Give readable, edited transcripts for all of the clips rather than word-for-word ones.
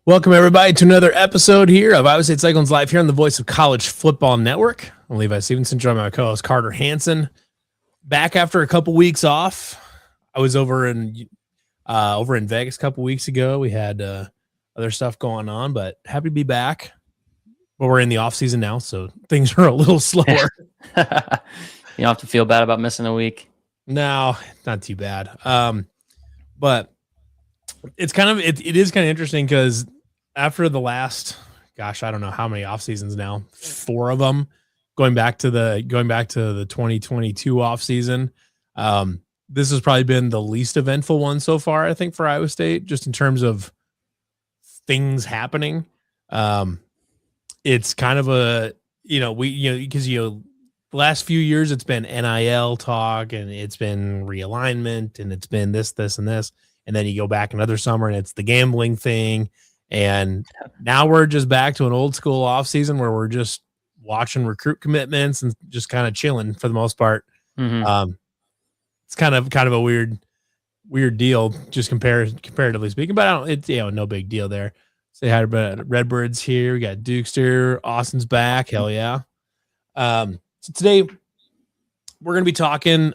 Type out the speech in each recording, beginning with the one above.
Welcome, everybody, to another episode here of Iowa State Cyclones Live here on the Voice of College Football Network. I'm Levi Stevenson, joined by my co-host Carter Hansen. Back after a couple weeks off. I was over in Vegas a couple weeks ago. We had other stuff going on, but happy to be back. But we're in the off season now, so things are a little slower. You don't have to feel bad about missing a week. No, not too bad. But it's kind of it is kind of interesting because after the last, I don't know how many off seasons now, 4 of them, going back to the 2022 off season. This has probably been the least eventful one so far, I think, for Iowa State, just in terms of things happening. It's kind of a, because the last few years it's been NIL talk and it's been realignment and it's been this, and this. And then you go back another summer and it's the gambling thing. And now we're just back to an old school off season where we're just watching recruit commitments and just kind of chilling for the most part. Mm-hmm. It's kind of a weird deal, just comparatively speaking, but it's no big deal there. Say hi to Redbirds here. We got Dukester. Austin's back. Hell yeah. So today we're going to be talking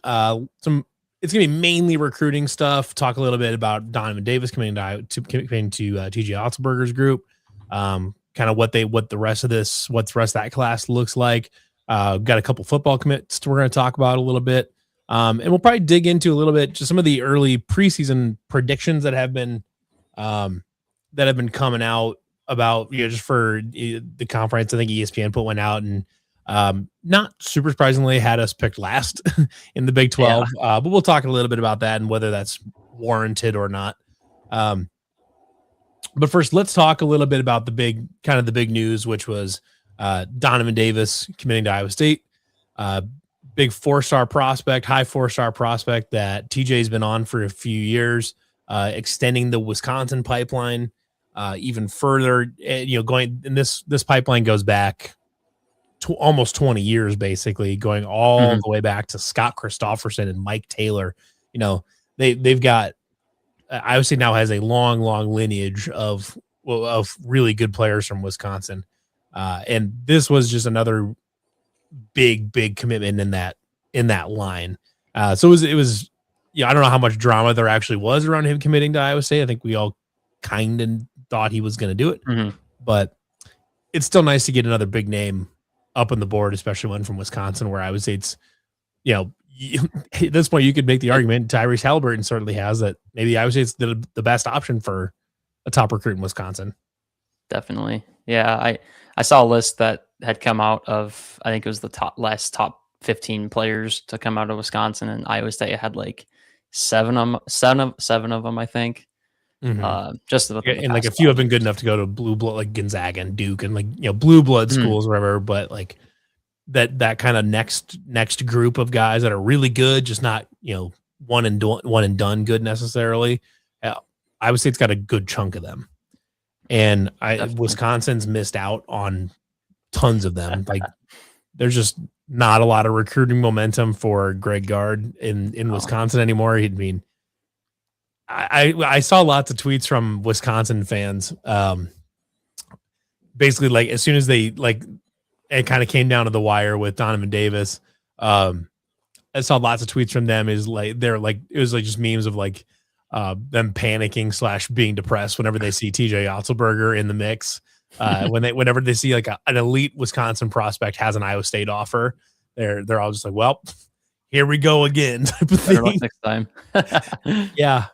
it's going to be mainly recruiting stuff. Talk a little bit about Donovan Davis coming to TJ Otzelberger's group. Kind of what the rest of that class looks like. Got a couple football commits we're going to talk about a little bit. And we'll probably dig into a little bit just some of the early preseason predictions that have been coming out about, just for the conference. I think ESPN put one out and not super surprisingly had us picked last in the Big 12. But we'll talk a little bit about that and whether that's warranted or not. But first, let's talk a little bit about the big news, which was Donovan Davis committing to Iowa State. Big 4-star prospect, high 4-star prospect that TJ's been on for a few years, extending the Wisconsin pipeline even further. This pipeline goes back to almost 20 years, basically, going all the way back to Scott Christopherson and Mike Taylor. They've got Iowa State now has a long lineage of really good players from Wisconsin, and this was just another big commitment in that line. So it was I don't know how much drama there actually was around him committing to Iowa State. I think we all kind of thought he was going to do it, but it's still nice to get another big name up on the board, especially one from Wisconsin, where Iowa State's, at this point you could make the argument Tyrese Halliburton certainly has that maybe Iowa State's the best option for a top recruit in Wisconsin. Definitely. Yeah. I saw a list that had come out of, I think it was the top 15 players to come out of Wisconsin, and Iowa State had like seven of them, I think. Just and like a few have been good enough to go to blue blood, like Gonzaga and Duke and blue blood schools or whatever, but like that kind of next group of guys that are really good, just not one and done good necessarily. Iowa State's got a good chunk of them, and Wisconsin's missed out on tons of them. Like there's just not a lot of recruiting momentum for Greg Gard in Wisconsin anymore. I saw lots of tweets from Wisconsin fans. Basically, like as soon as it kind of came down to the wire with Donovan Davis, I saw lots of tweets from them. It was like just memes of them panicking / being depressed whenever they see TJ Otzelberger in the mix. Whenever they see like an elite Wisconsin prospect has an Iowa State offer, they're all just like, well, here we go again type of thing. Next time. Yeah.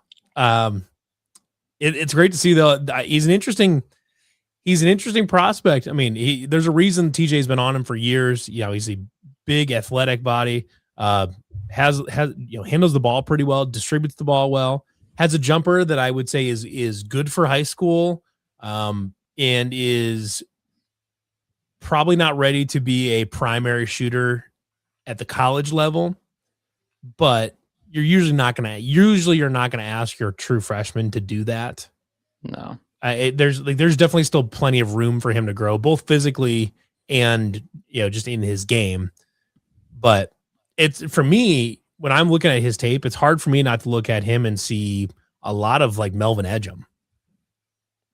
It's great to see though. He's an interesting prospect. I mean, there's a reason TJ's been on him for years. He's a big athletic body, has handles the ball pretty well, distributes the ball well, has a jumper that I would say is good for high school, and is probably not ready to be a primary shooter at the college level, but you're usually not going to ask your true freshman to do that. No, there's definitely still plenty of room for him to grow, both physically and just in his game. But it's, for me, when I'm looking at his tape, it's hard for me not to look at him and see a lot of like Melvin Edgem.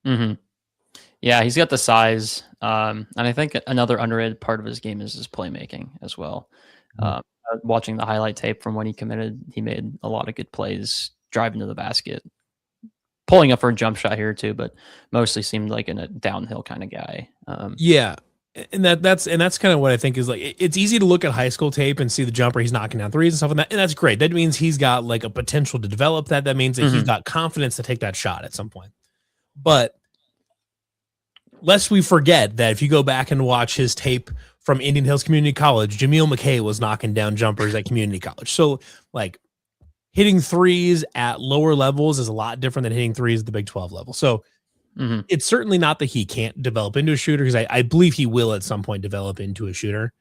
Mm-hmm. Yeah, he's got the size, and I think another underrated part of his game is his playmaking as well. Mhm. Watching the highlight tape from when he committed, he made a lot of good plays driving to the basket, pulling up for a jump shot here too, but mostly seemed like a downhill kind of guy. Yeah. And that's kind of what I think is like it's easy to look at high school tape and see the jumper he's knocking down threes and stuff like that, and that's great. That means he's got like a potential to develop that. That means that he's Mhm. got confidence to take that shot at some point. But lest we forget that if you go back and watch his tape from Indian Hills Community College, Jameel McKay was knocking down jumpers at community college. So like hitting threes at lower levels is a lot different than hitting threes at the Big 12 level. So Mhm. it's certainly not that he can't develop into a shooter, because I believe he will at some point develop into a shooter.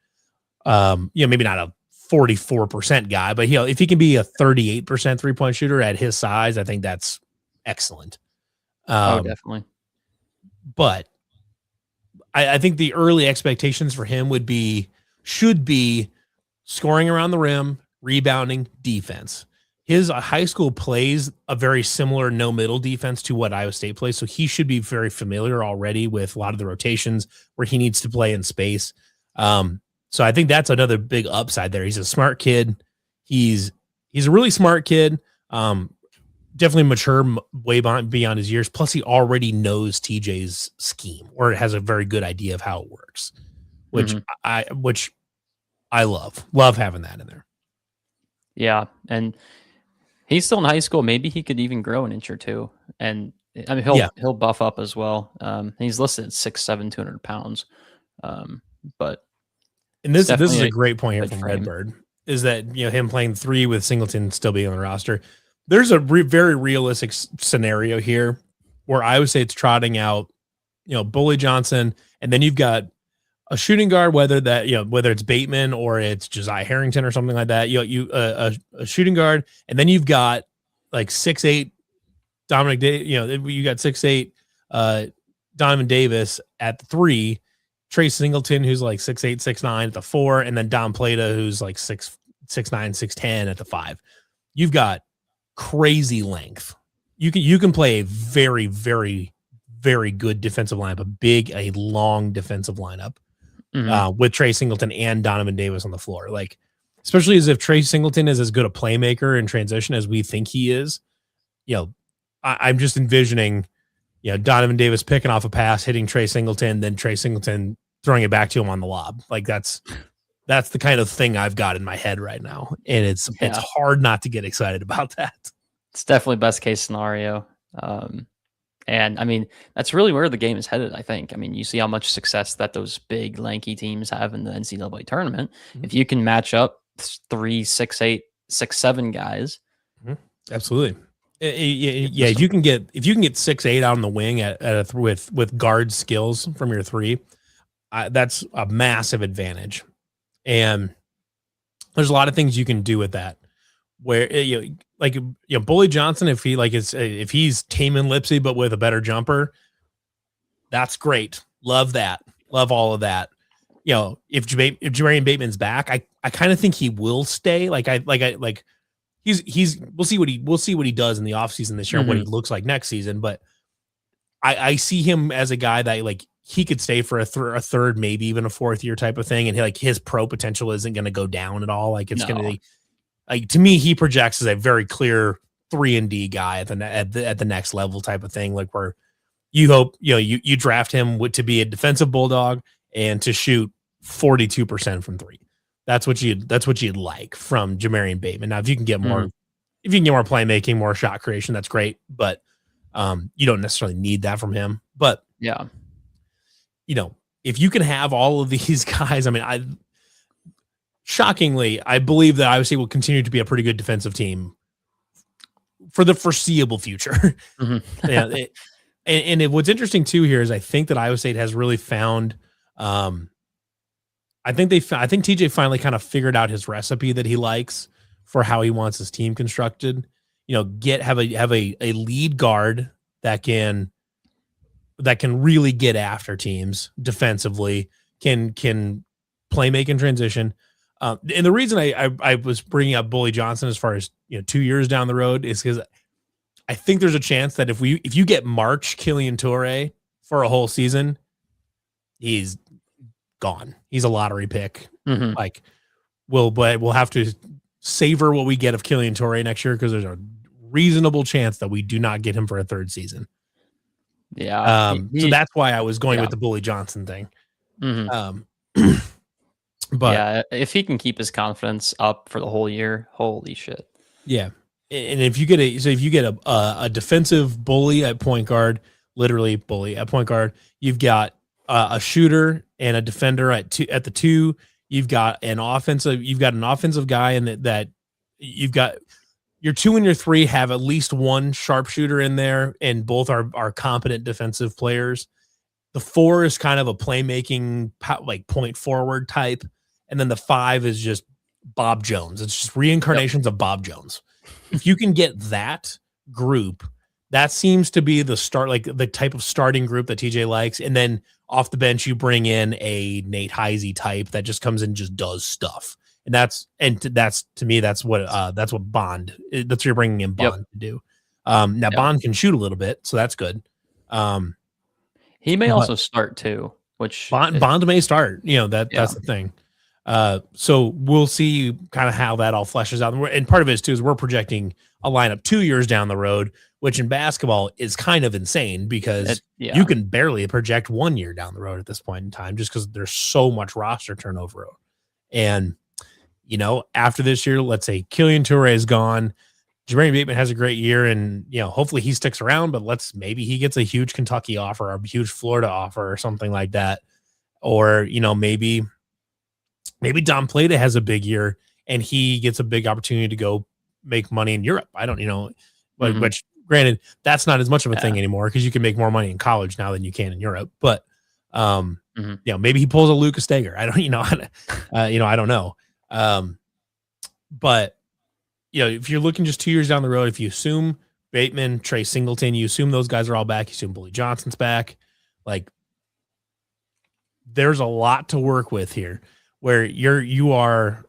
Maybe not a 44% guy, but if he can be a 38% 3-point shooter at his size, I think that's excellent. Oh, Um, definitely. but I think the early expectations for him should be scoring around the rim, rebounding, defense. His high school plays a very similar no middle defense to what Iowa State plays, so he should be very familiar already with a lot of the rotations where he needs to play in space. So I think that's another big upside there. He's a smart kid. He's a really smart kid. Definitely mature way beyond his years. Plus, he already knows TJ's scheme, or has a very good idea of how it works, which Mhm. I love having that in there. Yeah, and he's still in high school. Maybe he could even grow an inch or two, and I mean Yeah, he'll buff up as well. He's listed at 6'7", 200 pounds, but and it's this is definitely a a great point here good from frame. Redbird, is that him playing 3 with Singleton still being on the roster. There's a very realistic scenario here where I would say it's trotting out, Bully Johnson, and then you've got a shooting guard, whether it's Bateman or it's Josiah Harrington or something like that. A shooting guard, and then you've got like 6'8" Dominic. You got 6'8" Donovan Davis at the 3, Trey Singleton, who's like 6'8", 6'9" at the 4, and then Don Plata, who's like 6'9", 6'10" at the 5. You've got crazy length. You can play a very, very, very good defensive lineup, a long defensive lineup, Mhm. with Trey Singleton and Donovan Davis on the floor. Like, especially as if Trey Singleton is as good a playmaker in transition as we think he is. I'm just envisioning, Donovan Davis picking off a pass, hitting Trey Singleton, then Trey Singleton throwing it back to him on the lob. Like that's the kind of thing I've got in my head right now, and it's Yeah, hard not to get excited about that. it's definitely best case scenario. And I mean, that's really where the game is headed, I think. I mean, you see how much success that those big, lanky teams have in the NCAA tournament. Mhm. If you can match up 3, 6'8", 6'7" guys, Mhm. Absolutely. get Yeah, system. if you can get 6'8" out on the wing with guard skills from your 3, that's a massive advantage. And there's a lot of things you can do with that. Where Bully Johnson, if he's taming Lipsy but with a better jumper, that's great. Love that. Love all of that. If Jamarian Bateman's back, I kind of think he will stay. We'll see what he does in the offseason this year and what he Mhm. looks like next season. But I see him as a guy that he could stay for a third, maybe even a fourth year type of thing, and his pro potential isn't going to go down at all. Like it's going to No. be to me, he projects as a very clear 3-and-D guy at the next level type of thing. Like where you hope you draft him to be a defensive bulldog and to shoot 42% from 3. That's what you'd like from Jamarian Bateman. Now, if you can get more, Mhm. playmaking, more shot creation, that's great. But you don't necessarily need that from him. But Yeah. if you can have all of these guys, I mean, shockingly, I believe that Iowa State will continue to be a pretty good defensive team for the foreseeable future. Mhm. Yeah, what's interesting too here is I think that Iowa State has really found. I think TJ finally kind of figured out his recipe that he likes for how he wants his team constructed. Have a lead guard that can really get after teams defensively, can play make in transition. And the reason I was bringing up Bully Johnson as far as 2 years down the road is because I think there's a chance that if you get March Killian Toure for a whole season, he's gone. He's a lottery pick. Mm-hmm. Like, we'll have to savor what we get of Killian Torrey next year because there's a reasonable chance that we do not get him for a third season. Yeah. So that's why I was going with the Bully Johnson thing. Mm-hmm. But yeah, if he can keep his confidence up for the whole year, holy shit. Yeah. And if you get a defensive bully at point guard, literally bully at point guard, you've got a shooter and a defender at the two. You've got an offensive guy, and that you've got your 2 and your 3 have at least one sharpshooter in there, and both are competent defensive players. The 4 is kind of a playmaking, like point forward type, and then the 5 is just Bob Jones. It's just reincarnations of Bob Jones. If you can get that group, that seems to be the start, like the type of starting group that TJ likes. And then off the bench, you bring in a Nate Heisey type that just comes in and just does stuff. And that's to me, that's what Bond, that's what you're bringing in Bond to do. Now Bond can shoot a little bit, so that's good. He may also start too, which Bond may start, that's the thing. So we'll see kind of how that all fleshes out. And part of it too is we're projecting a lineup 2 years down the road, which in basketball is kind of insane because you can barely project 1 year down the road at this point in time, just because there's so much roster turnover. And, after this year, let's say Killian Touré is gone. Jermaine Bateman has a great year, and, hopefully he sticks around, but maybe he gets a huge Kentucky offer or a huge Florida offer or something like that. Or, maybe Don Plata has a big year and he gets a big opportunity to go make money in Europe. I don't, which granted, that's not as much of a thing anymore because you can make more money in college now than you can in Europe. But, maybe he pulls a Lucas Steger. I don't, I don't know. But, if you're looking just 2 years down the road, if you assume Bateman, Trey Singleton, you assume those guys are all back, you assume Bully Johnson's back, there's a lot to work with here. Where you are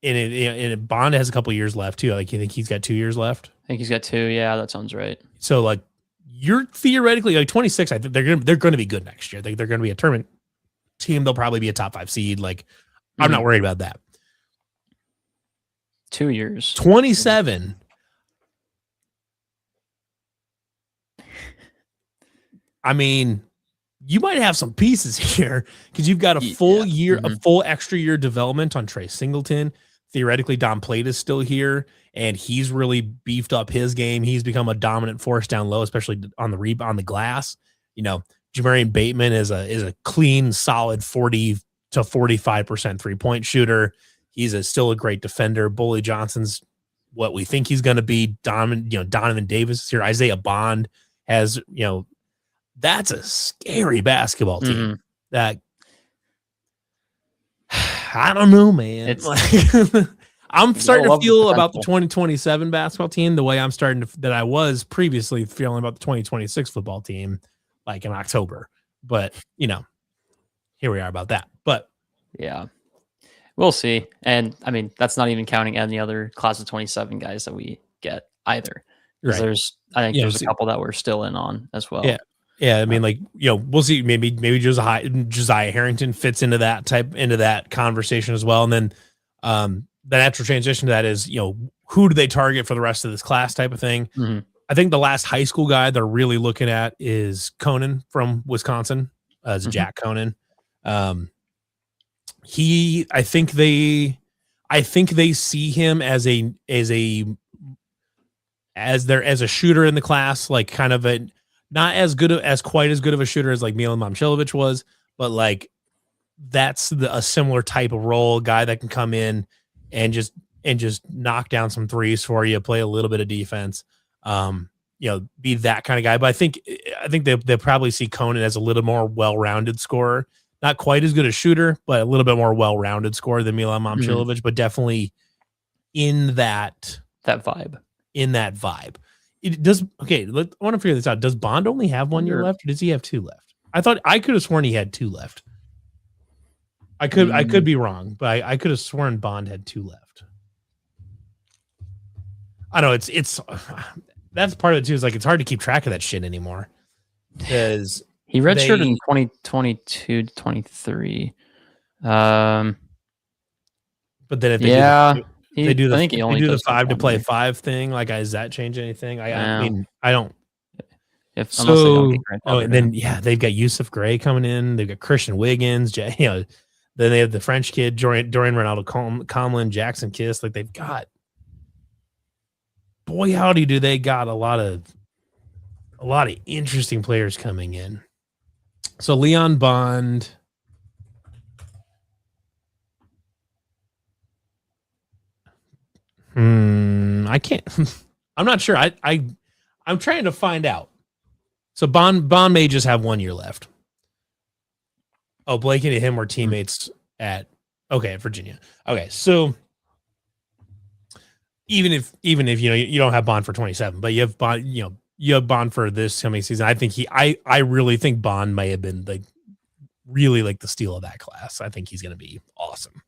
in it, Bond has a couple years left too. Like, you think he's got 2 years left? I think he's got 2. Yeah, that sounds right. So you're theoretically 26. I think they're going to be good next year. They're going to be a tournament team. They'll probably be a top 5 seed. I'm not worried about that. 2 years. 27. I mean, you might have some pieces here because you've got a full year, a full extra year development on Trey Singleton. Theoretically, Don Plata is still here, and he's really beefed up his game. He's become a dominant force down low, especially on the glass. Jamarian Bateman is a clean, solid 40 to 45% 3-point shooter. He's still a great defender. Bully Johnson's what we think he's going to be. Donovan Davis is here. Isaiah Bond has, that's a scary basketball team. That I don't know, man. It's I'm starting to feel about the 2027 basketball team the way that I was previously feeling about the 2026 football team, in October. But here we are about that. But yeah, we'll see. And I mean, that's not even counting any other class of 27 guys that we get either. Right. There's a couple that we're still in on as well. Yeah. Yeah, I mean, we'll see. Maybe Josiah Harrington fits into that conversation as well. And then the natural transition to that is, who do they target for the rest of this class type of thing? Mm-hmm. I think the last high school guy they're really looking at is Conan from Wisconsin, as Jack Conan. I think they see him as a shooter in the class, kind of a. Not quite as good of a shooter as Milan Momcilovic was, but that's a similar type of role, guy that can come in and just knock down some threes for you, play a little bit of defense, be that kind of guy. But I think they'll probably see Conan as a little more well-rounded scorer, not quite as good a shooter, but a little bit more well-rounded scorer than Milan Momcilovic, but definitely in that vibe. It does. Okay, I want to figure this out. Does Bond only have 1 year left, or does he have 2 left? I could have sworn he had 2 left. I could be wrong, but I could have sworn Bond had 2 left. I know it's that's part of it too. Is it's hard to keep track of that shit anymore. because He redshirted in 2022 to 23. but then if Yeah, they do I the think he they only do the goes to 5 to 1 play year. 5 thing, like, does that change anything? I No, mean, I don't. unless they don't get And grandfathered then in. they've got Yusuf Gray coming in. They've got Christian Wiggins. Then they have the French kid, Dorian Ronaldo Comlin, Jackson Kiss. Like they've got, boy, howdy, do they got a lot of interesting players coming in. So Leon Bond. I can't. I'm not sure. I'm trying to find out. So Bond may just have 1 year left. Oh, Blake and him were teammates at Virginia. Okay, so even if you don't have Bond for 27, but you have Bond, you have Bond for this coming season. I think I really think Bond may have been like really like the steal of that class. I think he's going to be awesome.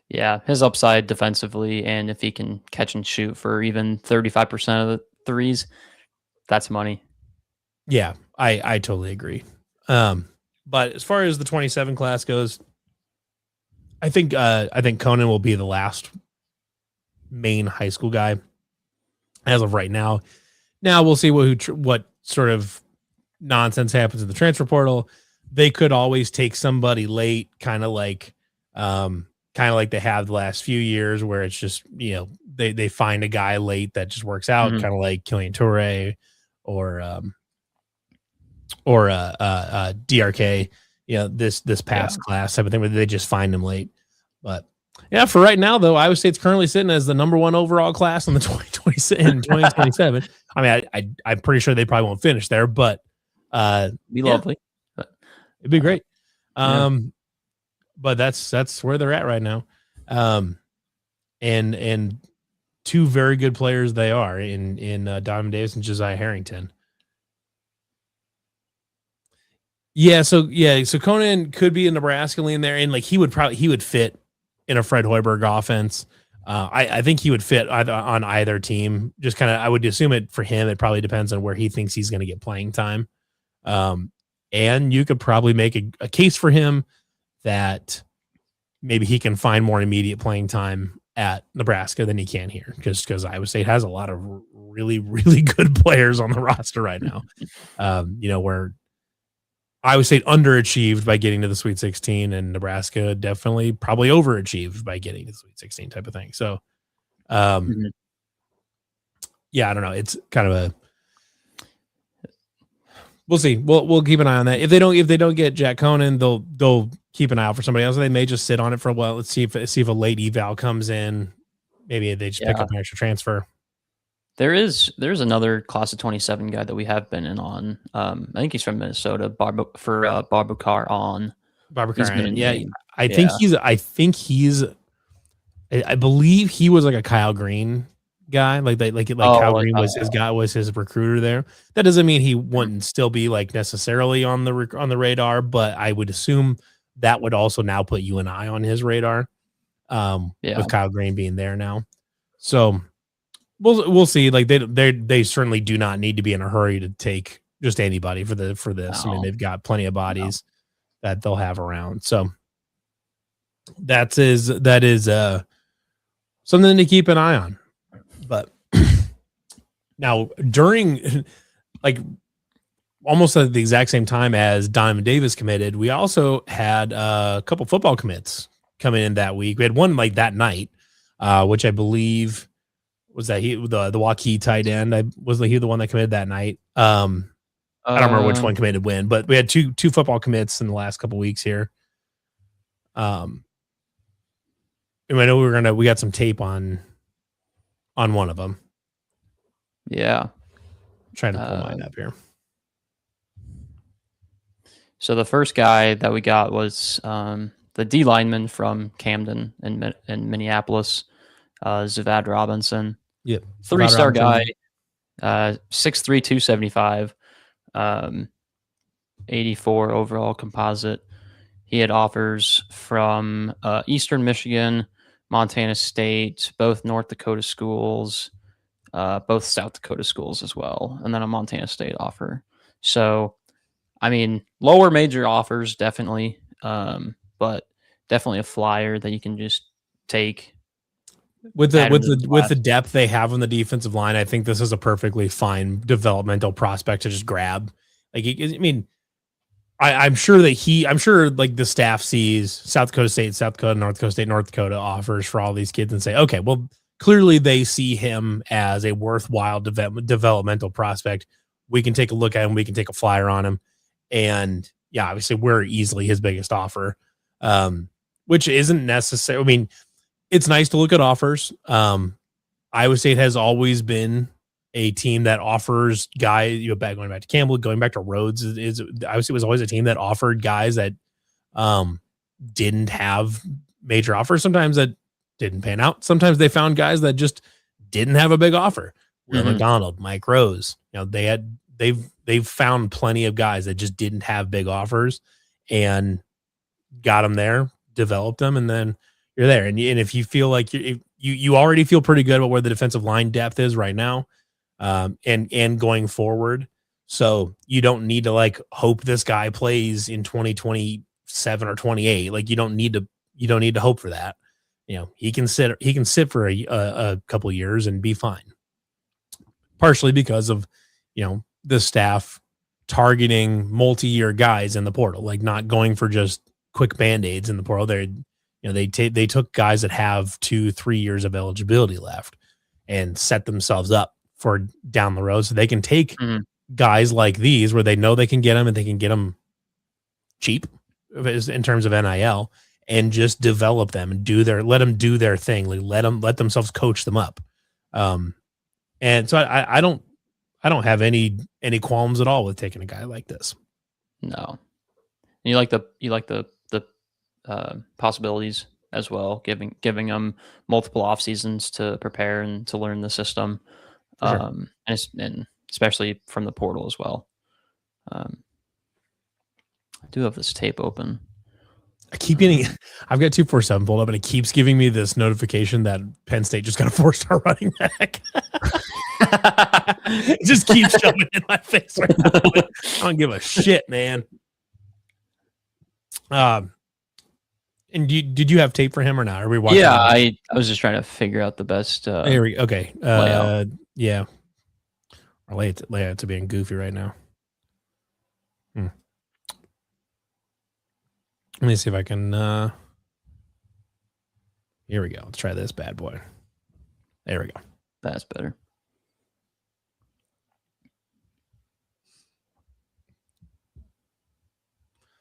Yeah, his upside defensively, and if he can catch and shoot for even 35% of the threes, that's money. Yeah, I totally agree. But as far as the 27 class goes, I think Conan will be the last main high school guy as of right now. Now we'll see what sort of nonsense happens in the transfer portal. They could always take somebody late, kind of like they have the last few years, where it's just they find a guy late that just works out, kind of like Killian Toure or DRK. This past class type of thing, where they just find him late. But yeah, for right now though, Iowa State's currently sitting as the number 1 overall class in the 2027. I mean, I'm pretty sure they probably won't finish there, but be lovely. It'd be great. But that's where they're at right now. And 2 very good players they are in Donovan Davis and Josiah Harrington. So Conan could be a Nebraska lean there, and like he would fit in a Fred Hoiberg offense. I think he would fit on either team. Just kind of, I would assume it for him. It probably depends on where he thinks he's going to get playing time. And you could probably make a case for him that maybe he can find more immediate playing time at Nebraska than he can here, because Iowa State has a lot of really, really good players on the roster right now. Where Iowa State underachieved by getting to the Sweet 16, and Nebraska definitely probably overachieved by getting to the Sweet 16 type of thing. So, yeah, I don't know. It's kind of a, we'll see. We'll keep an eye on that. If they don't get Jack Conan, they'll keep an eye out for somebody else. They may just sit on it for a while. Let's see if a late eval comes in. Maybe they just pick up an extra transfer. There's another class of 27 guy that we have been in on. I think he's from Minnesota. Barbukar on. Yeah, I believe he was like a Kyle Green guy. Kyle Green was his guy, was his recruiter there. That doesn't mean he wouldn't still be like necessarily on the radar, but I would assume that would also now put you and I on his radar. With Kyle Green being there now, so. We'll see. Like they certainly do not need to be in a hurry to take just anybody for this. No. I mean, they've got plenty of bodies that they'll have around. So that is something to keep an eye on. But now during like almost at the exact same time as Donovan Davis committed, we also had a couple football commits coming in that week. We had one like that night, which I believe. Was that the Waukee tight end? Was he the one that committed that night? I don't remember which one committed when, but we had two football commits in the last couple weeks here. And I know we got some tape on one of them. Yeah, I'm trying to pull mine up here. So the first guy that we got was the D lineman from Camden in Minneapolis, Zavad Robinson. Yep. 3-star guy, 6'3", 275, 84 overall composite. He had offers from Eastern Michigan, Montana State, both North Dakota schools, both South Dakota schools as well, and then a Montana State offer. So I mean, lower major offers definitely, but definitely a flyer that you can just take. With Add him to the the class. depth they have on the defensive line, I think this is a perfectly fine developmental prospect to just grab. Like, I mean, I'm sure I'm sure like the staff sees South Dakota State, South Dakota, North Dakota State, North Dakota offers for all these kids and say, okay, well, clearly they see him as a worthwhile developmental prospect. We can take a look at him. We can take a flyer on him. And yeah, obviously we're easily his biggest offer, which isn't necessary. I mean, it's nice to look at offers. Iowa State has always been a team that offers guys, going back to Campbell, going back to Rhodes, is Iowa State was always a team that offered guys that didn't have major offers. Sometimes that didn't pan out. Sometimes they found guys that just didn't have a big offer. Will McDonald, Mike Rose, they've found plenty of guys that just didn't have big offers and got them there, developed them, and then you're there. And if you feel like you already feel pretty good about where the defensive line depth is right now, and going forward, so you don't need to like hope this guy plays in 2027 or 28. Like you don't need to hope for that. He can sit for a couple of years and be fine. Partially because of the staff targeting multi-year guys in the portal, like not going for just quick band-aids in the portal. They took guys that have 2-3 years of eligibility left and set themselves up for down the road, so they can take guys like these where they know they can get them and they can get them cheap in terms of NIL and just develop them and let them do their thing. Like let themselves coach them up. And so I don't have any qualms at all with taking a guy like this. No, and you like the possibilities as well, giving them multiple off seasons to prepare and to learn the system, Sure. and especially from the portal as well. I do have this tape open. I keep getting, I've got 247 pulled up and it keeps giving me this notification that Penn State just got a 4-star running back. It just keeps shoving in my face right now. I don't give a shit, man. And did you have tape for him or not? Are we watching? Yeah, I was just trying to figure out the best. Here we okay. Layout. Yeah. Our layout's being goofy right now. Let me see if I can. Here we go. Let's try this bad boy. There we go. That's better.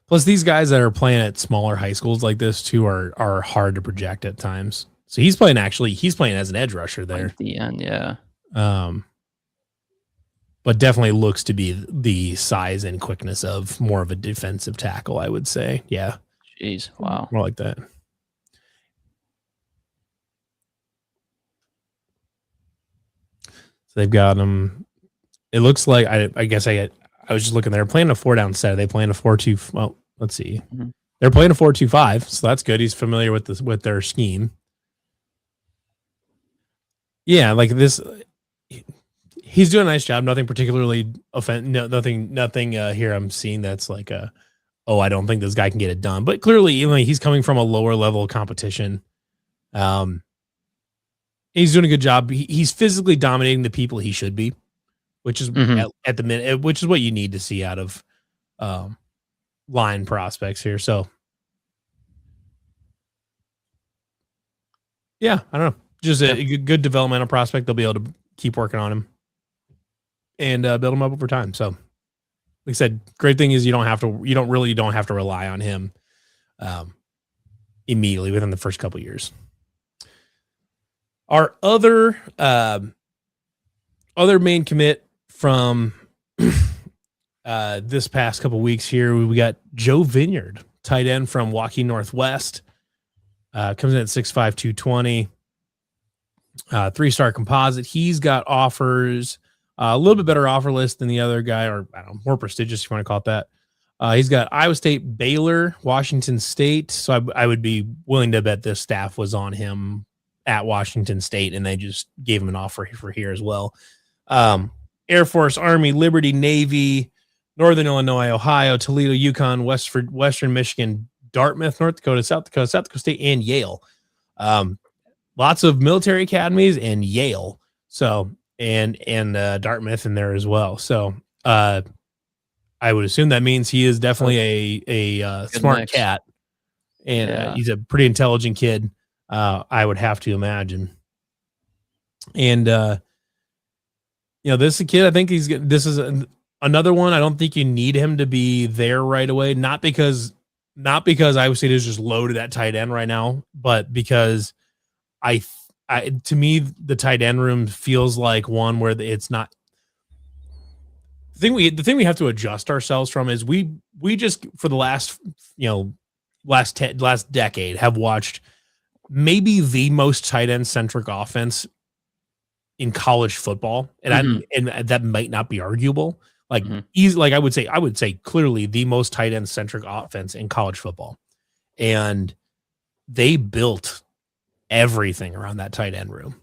Plus, these guys that are playing at smaller high schools like this too are hard to project at times. So he's playing as an edge rusher there at the end, yeah. But definitely looks to be the size and quickness of more of a defensive tackle, I would say. Yeah. Jeez, wow. More like that. So they've got him. It looks like I guess I was just looking. They're playing a 4-down set. Are they playing a 4-2? Well, let's see. They're playing a 4-2-5, so that's good. He's familiar with their scheme. Yeah, like this. He's doing a nice job. Nothing particularly nothing here I'm seeing that's like I don't think this guy can get it done. But clearly, he's coming from a lower level of competition. He's doing a good job. He's physically dominating the people he should be, which is at the minute, which is what you need to see out of line prospects here. So, yeah, I don't know. Just a good developmental prospect. They'll be able to keep working on him and build him up over time. So, like I said, great thing is you don't have to rely on him immediately within the first couple of years. Our other main commit from this past couple of weeks here, we got Joe Vineyard, tight end from Waukee Northwest. Comes in at 6'5", 220. 3-star composite. He's got offers, a little bit better offer list than the other guy, or I don't know, more prestigious if you want to call it that. He's got Iowa State, Baylor, Washington State. So I would be willing to bet this staff was on him at Washington State, and they just gave him an offer for here as well. Air Force, Army, Liberty, Navy, Northern Illinois, Ohio, Toledo, Yukon, Western Michigan, Dartmouth, North Dakota, South Dakota State, and Yale. Lots of military academies and Yale. So and Dartmouth in there as well. So I would assume that means he is definitely a smart mix. Cat, and he's a pretty intelligent kid. I would have to imagine. And this is a kid. I think this is another one. I don't think you need him to be there right away. Not because Iowa State is just loaded at tight end right now, but because to me, the tight end room feels like one where it's not. The thing we have to adjust ourselves from is we just for the last decade have watched maybe the most tight end centric offense in college football, and that might not be arguable. Like I would say clearly the most tight end centric offense in college football, and they built everything around that tight end room.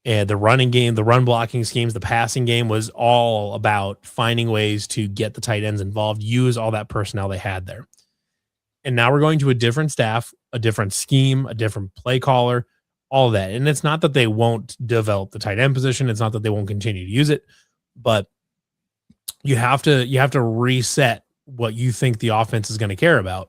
And the running game, the run blocking schemes, the passing game was all about finding ways to get the tight ends involved, use all that personnel they had there. And now we're going to a different staff, a different scheme, a different play caller, all of that. And it's not that they won't develop the tight end position. It's not that they won't continue to use it, but you have to reset what you think the offense is going to care about.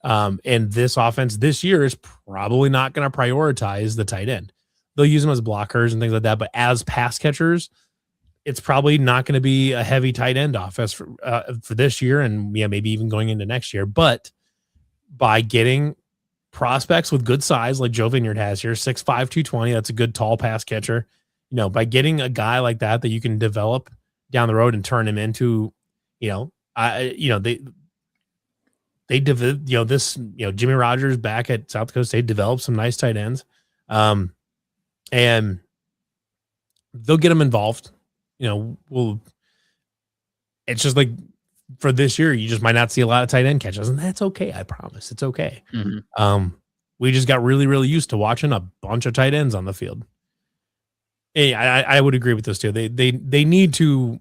And this offense this year is probably not going to prioritize the tight end. They'll use them as blockers and things like that, but as pass catchers, it's probably not going to be a heavy tight end offense for this year, and maybe even going into next year. But by getting prospects with good size, like Joe Vineyard has here, 6'5", 220, that's a good tall pass catcher. By getting a guy like that you can develop down the road and turn him into, Jimmy Rogers back at South Dakota State developed some nice tight ends. And they'll get them involved. It's just like for this year, you just might not see a lot of tight end catches, and that's okay. I promise it's okay. We just got really, really used to watching a bunch of tight ends on the field. Hey, I would agree with this too. They need to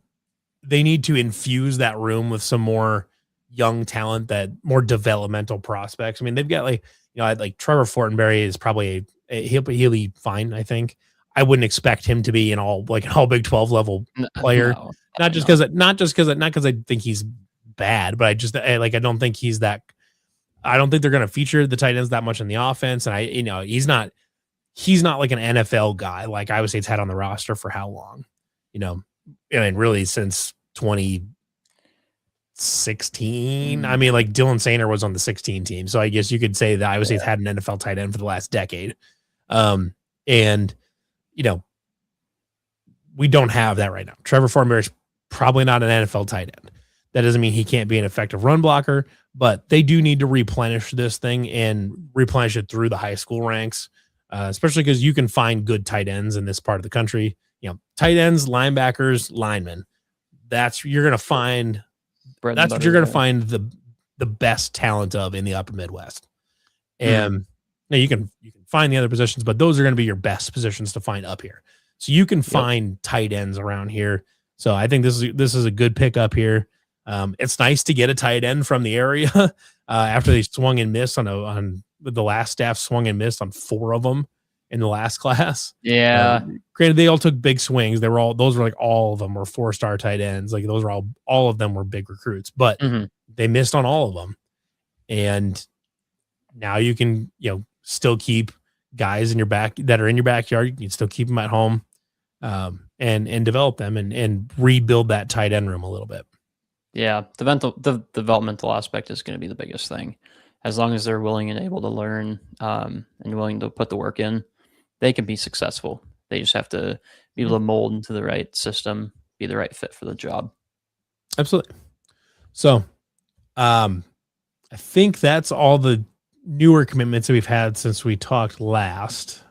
infuse that room with some more young talent, that more developmental prospects. I mean, they've got like Trevor Fortenberry is probably he'll be fine. I think I wouldn't expect him to be an all Big 12 level player. Not because I think he's bad, but I don't think he's that. I don't think they're going to feature the tight ends that much in the offense. And he's not like an NFL guy like Iowa State's had on the roster for how long, really since 2016. I mean, like Dylan Sainer was on the 16 team. So I guess you could say that Iowa State's had an NFL tight end for the last decade. We don't have that right now. Trevor Fortenberry is probably not an NFL tight end. That doesn't mean he can't be an effective run blocker, but they do need to replenish this thing and replenish it through the high school ranks, especially because you can find good tight ends in this part of the country. Tight ends, linebackers, linemen. That's what you're going to find the best talent of in the upper Midwest. And now you can find the other positions, but those are going to be your best positions to find up here. So you can find tight ends around here. So I think this is a good pickup here. It's nice to get a tight end from the area after they swung and missed on the last staff swung and missed on 4 of them in the last class. Yeah. Granted, they all took big swings. Those were like all of them were 4-star tight ends. Like those were all of them were big recruits, but they missed on all of them. And now you can, still keep guys in your back that are in your backyard. You can still keep them at home, and develop them and rebuild that tight end room a little bit. Yeah. The developmental aspect is going to be the biggest thing. As long as they're willing and able to learn, and willing to put the work in, they can be successful. They just have to be able to mold into the right system, be the right fit for the job. Absolutely. So, I think that's all the newer commitments that we've had since we talked last,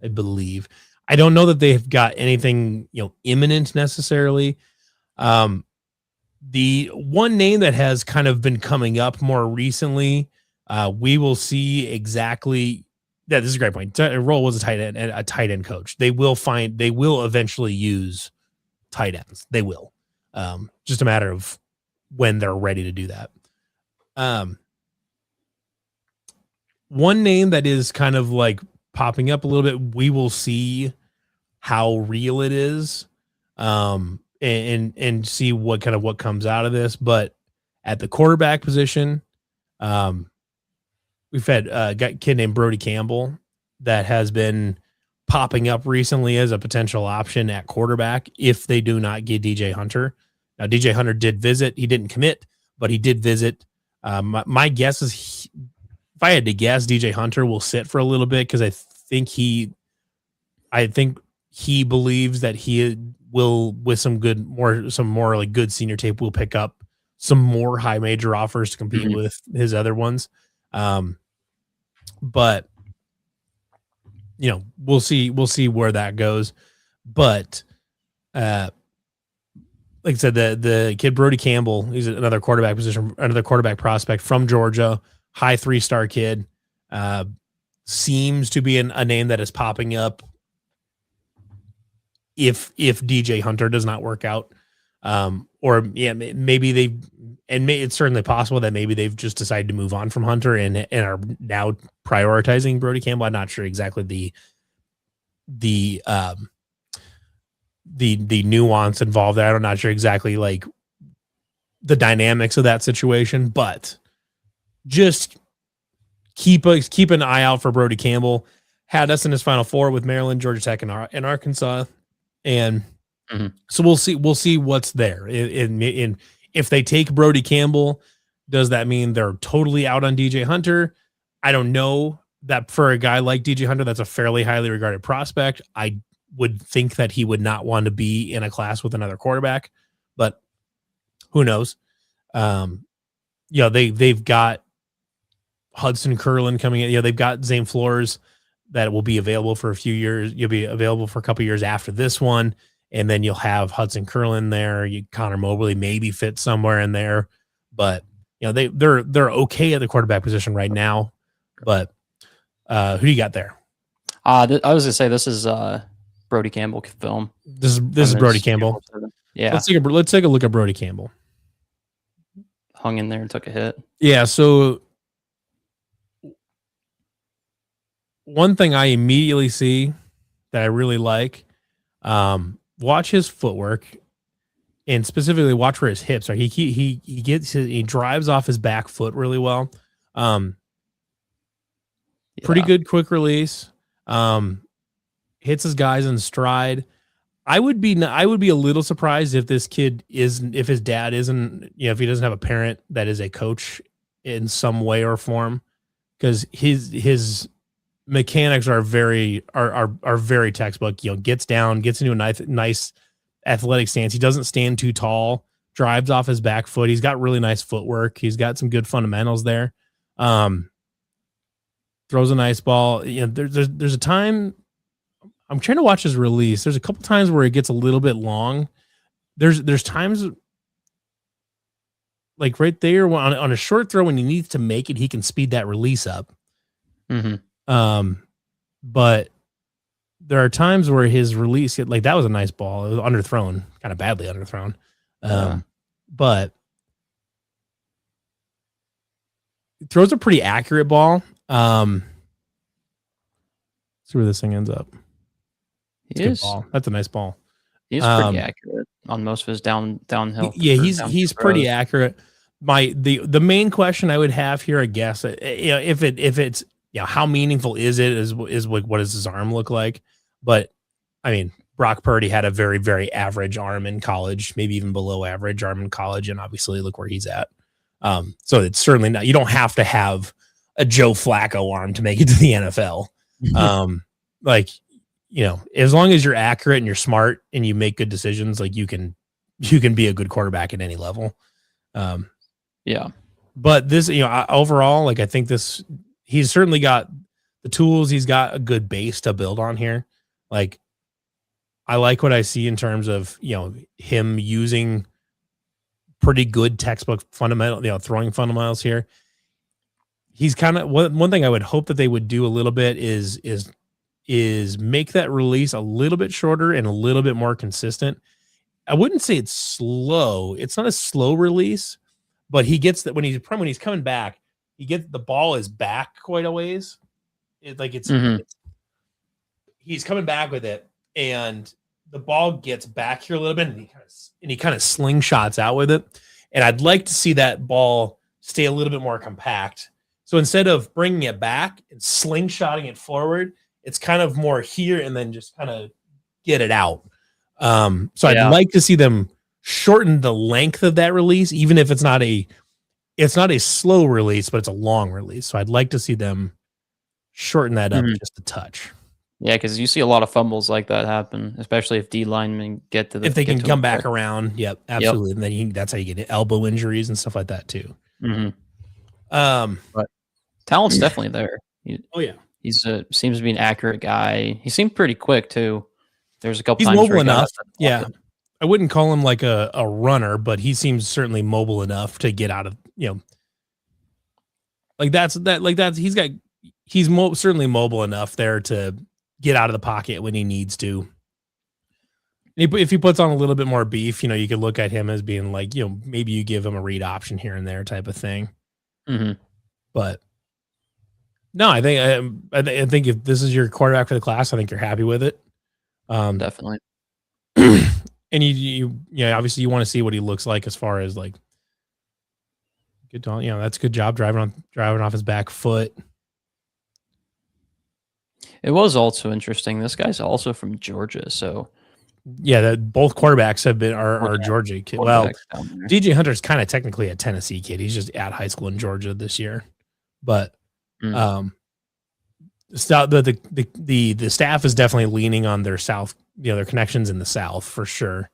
I believe. I don't know that they've got anything, imminent necessarily. The one name that has kind of been coming up more recently, we will see exactly. Yeah, this is a great point. Roll was a tight end coach. They will eventually use tight ends. They will. Just a matter of when they're ready to do that. One name that is kind of like popping up a little bit, we will see how real it is, and see what comes out of this. But at the quarterback position, we've had got a kid named Brody Campbell that has been popping up recently as a potential option at quarterback if they do not get DJ Hunter. Now, DJ Hunter did visit. He didn't commit, but he did visit. My guess is, if I had to guess, DJ Hunter will sit for a little bit because I think he believes that he will, with some more like good senior tape, will pick up some more high major offers to compete with his other ones. But we'll see where that goes. But like I said, the kid Brody Campbell, he's another quarterback prospect from Georgia, high 3-star kid. Seems to be a name that is popping up if DJ Hunter does not work out. Maybe it's certainly possible that maybe they've just decided to move on from Hunter and are now prioritizing Brody Campbell. I'm not sure exactly the nuance involved there. I'm not sure exactly like the dynamics of that situation, but just keep an eye out for Brody Campbell. Had us in his Final Four with Maryland, Georgia Tech, and Arkansas, and so we'll see what's there. In if they take Brody Campbell, does that mean they're totally out on DJ Hunter? I don't know. That for a guy like DJ Hunter, that's a fairly highly regarded prospect. I would think that he would not want to be in a class with another quarterback, but who knows? They've got Hudson Curlin coming in. They've got Zane Flores that will be available for a few years. You'll be available for a couple years after this one. And then you'll have Hudson Curlin there. Connor Mobley maybe fits somewhere in there, but they're okay at the quarterback position right now. But who do you got there? I was gonna say this is Brody Campbell film. This is Brody Campbell. Yeah, let's take a look at Brody Campbell. Hung in there and took a hit. Yeah. So one thing I immediately see that I really like. Watch his footwork, and specifically watch where his hips are. He drives off his back foot really well. Pretty good quick release. Hits his guys in stride. I would be a little surprised if this kid if his dad isn't, if he doesn't have a parent that is a coach in some way or form, because his mechanics are very textbook. Gets down, gets into a nice athletic stance. He doesn't stand too tall, drives off his back foot. He's got really nice footwork. He's got some good fundamentals there. Throws a nice ball. There's a time I'm trying to watch his release. There's a couple times where it gets a little bit long. There's times like right there on a short throw when he needs to make it, he can speed that release up. But there are times where his release, like that was a nice ball. It was underthrown, kind of badly underthrown. But he throws a pretty accurate ball. See where this thing ends up. That's a nice ball. He's pretty accurate on most of his downhill. Yeah, he's pretty accurate. The main question I would have here, I guess, if it's how meaningful is it? Is what does his arm look like? But I mean, Brock Purdy had a very, very average arm in college, maybe even below average arm in college, and obviously look where he's at. So it's certainly not. You don't have to have a Joe Flacco arm to make it to the NFL. As long as you're accurate and you're smart and you make good decisions, like you can be a good quarterback at any level. But this, overall, like I think he's certainly got the tools. He's got a good base to build on here. Like I like what I see in terms of, him using pretty good textbook fundamental, throwing fundamentals here. He's kind of one thing I would hope that they would do a little bit is make that release a little bit shorter and a little bit more consistent. I wouldn't say it's slow. It's not a slow release, but he gets that when he's coming back, he gets the ball is back quite a ways. He's coming back with it, and the ball gets back here a little bit, and he kind of slingshots out with it. And I'd like to see that ball stay a little bit more compact. So instead of bringing it back and slingshotting it forward, it's kind of more here and then just kind of get it out. So I'd like to see them shorten the length of that release, even if it's not a slow release, but it's a long release. So I'd like to see them shorten that up just a touch. Yeah, because you see a lot of fumbles like that happen, especially if D linemen get to the. If they can come back around, yep, absolutely. Yep. And then that's how you get elbow injuries and stuff like that too. But talent's definitely there. He's seems to be an accurate guy. He seemed pretty quick too. There's a couple he's times mobile enough. Yeah, I wouldn't call him like a runner, but he seems certainly mobile enough to get out of he's certainly mobile enough there to get out of the pocket when he needs to. If he puts on a little bit more beef, you could look at him as being like, maybe you give him a read option here and there type of thing. But no, I think if this is your quarterback for the class, I think you're happy with it. Definitely. And you obviously you want to see what he looks like as far as like good, that's a good job driving off his back foot. It was also interesting. This guy's also from Georgia, so yeah, that both quarterbacks are Georgia kid. Well, DJ Hunter's kind of technically a Tennessee kid. He's just at high school in Georgia this year, but the staff is definitely leaning on their South, their connections in the South for sure.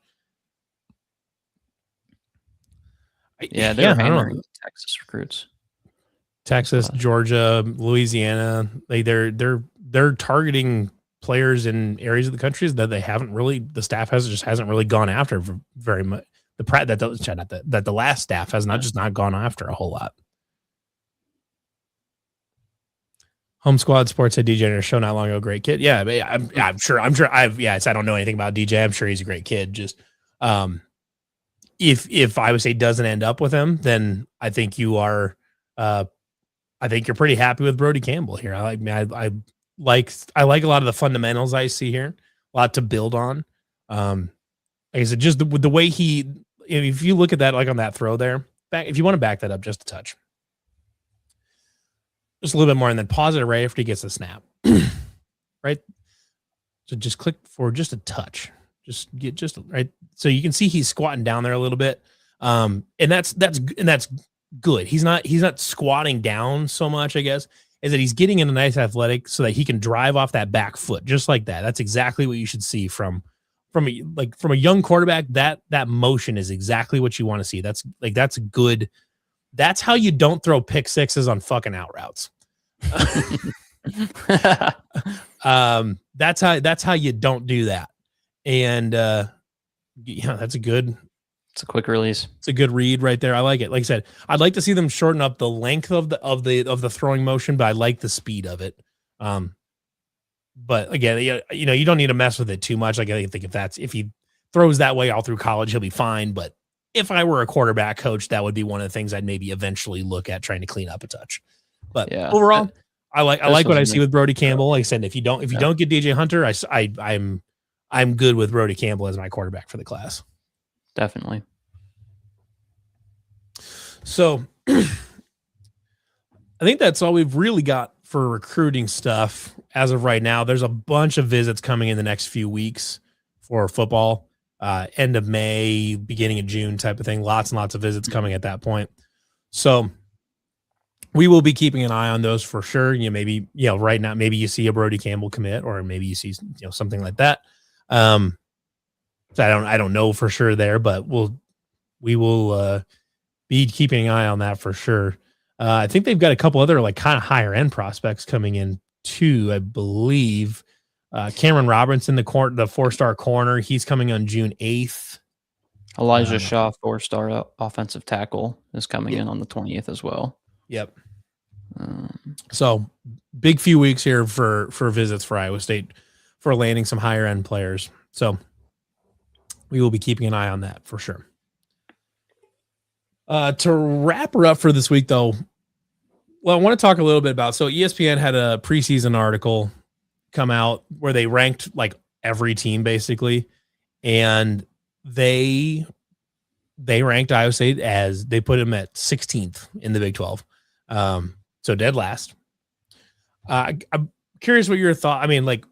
Yeah, they're hammering Texas recruits. Texas, Georgia, Louisiana, they're targeting players in areas of the country that the staff hasn't really gone after very much. That the last staff has not gone after a whole lot. Home Squad Sports said DJ in a show not long ago, great kid. Yeah, I'm sure. I don't know anything about DJ. I'm sure he's a great kid. Just if Iowa State doesn't end up with him, then I think you are. I think you're pretty happy with Brody Campbell here. I like a lot of the fundamentals I see here. A lot to build on. Like I said, just the way if you look at that, like on that throw there, if you want to back that up just a touch, just a little bit more, and then pause it right after he gets the snap, right? So just click for just a touch, just get just right. So you can see he's squatting down there a little bit, and that's good. He's not squatting down so much, I guess, is that he's getting in a nice athletic so that he can drive off that back foot just like that. That's exactly what you should see from a young quarterback. That motion is exactly what you want to see. That's good. That's how you don't throw pick sixes on fucking out routes. That's how you don't do that. And that's it's a quick release. It's a good read right there. I like it. Like I said, I'd like to see them shorten up the length of the throwing motion, but I like the speed of it. But again, you don't need to mess with it too much. Like I think if he throws that way all through college, he'll be fine. But if I were a quarterback coach, that would be one of the things I'd maybe eventually look at trying to clean up a touch. But overall, I like what I see with Brody Campbell. Like I said, if you don't get DJ Hunter, I'm good with Brody Campbell as my quarterback for the class. Definitely. So I think that's all we've really got for recruiting stuff as of right now. There's a bunch of visits coming in the next few weeks for football, end of May, beginning of June type of thing. Lots and lots of visits coming at that point. So we will be keeping an eye on those for sure. Right now, maybe you see a Brody Campbell commit, or maybe you see something like that. So I don't know for sure there, but we will be keeping an eye on that for sure. I think they've got a couple other like kind of higher end prospects coming in too. I believe Cameron Robinson, the 4-star corner, he's coming on June 8th. Elijah Shaw, 4-star offensive tackle, is coming in on the 20th as well. Yep. So big few weeks here for visits for Iowa State for landing some higher end players. So we will be keeping an eye on that for sure. To wrap her up for this week, though, well, I want to talk a little bit about. So ESPN had a preseason article come out where they ranked like every team basically, and they ranked Iowa State as they put them at 16th in the Big 12, so dead last. I'm curious what your thought. I mean, like,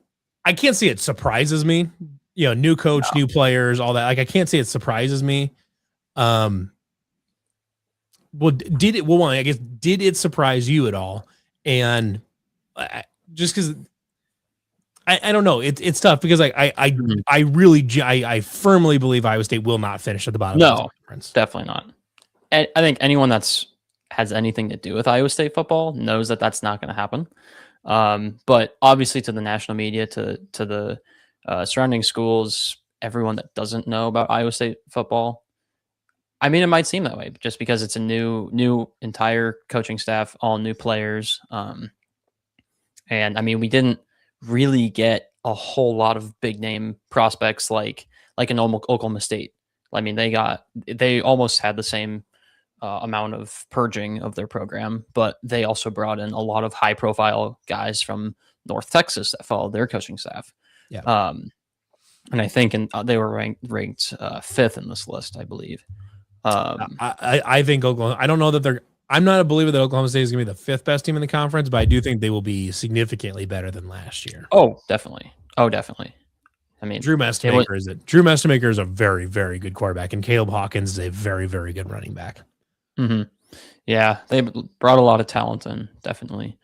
I can't see it surprises me. You know, new coach, new players, all that. Like, I can't say it surprises me. Well, did it? Well, I guess, did it surprise you at all? And just because I don't know, it's tough because I really firmly believe Iowa State will not finish at the bottom. No, of the conference. Definitely not. And I think anyone has anything to do with Iowa State football knows that that's not going to happen. But obviously, to the national media, to the surrounding schools, everyone that doesn't know about Iowa State football, I mean, it might seem that way just because it's a new entire coaching staff, all new players. And I mean, we didn't really get a whole lot of big name prospects like an Oklahoma State. I mean, they almost had the same amount of purging of their program, but they also brought in a lot of high profile guys from North Texas that followed their coaching staff. Yeah. And I think they were ranked fifth in this list, I believe. I think Oklahoma. I don't know that I'm not a believer that Oklahoma State is going to be the fifth best team in the conference, but I do think they will be significantly better than last year. Oh, definitely. I mean, Drew Mestemaker is a very, very good quarterback, and Caleb Hawkins is a very, very good running back. Mm-hmm. Yeah, they brought a lot of talent in, definitely.